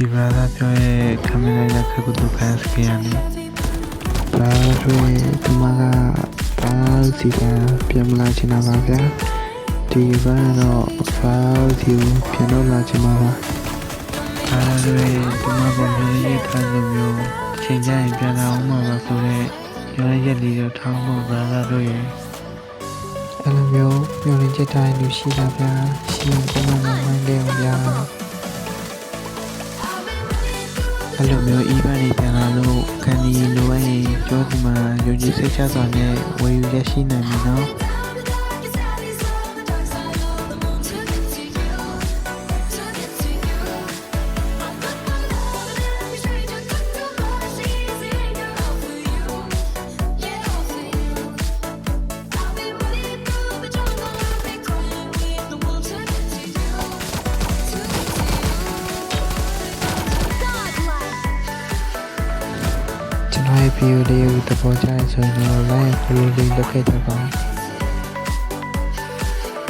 ဒီဘာသာပြောရဲ့ကမင်လာခကုတုခိုင်းစကရနေဘာတွေဒီမှာကဘာစီကပြန်မလာချင်တာပါဗျာဒီဘာတော့ဘာစီပြန်တော့လာချင်မှာပါဘာတွေဒီမှာပုံမျိုးရေးထားလို့မျိုးချိန်ကြရင်ပြန်လာအောင်မှာပါဆိုတော့ရောရက်လေးတော့ထောင်းဖို့ဘာသာတို့ရဲ့အဲ့လိုမျိုးမျောလင်းချက်တိုင်းလူရှိတာဗျာရှင်ပုံမှန်မှန်တယ်ဗျာအဲ့လိုမျိုးဤပါးတွေပြန်လာလို့ခံဒီလိုရရင်ကြောဒီမှာယုံကြည်စိတ်ချစွာနဲ့ဝယ်ယူရရှိနိုင်ပြီနော်ကျွန်တော်ရဲ့ဗီဒီယိုလေးကိုသဘောကျရင်ဆိုရင်တော့ like ကိုလေးလုပ်ခဲ့ကြပါဦး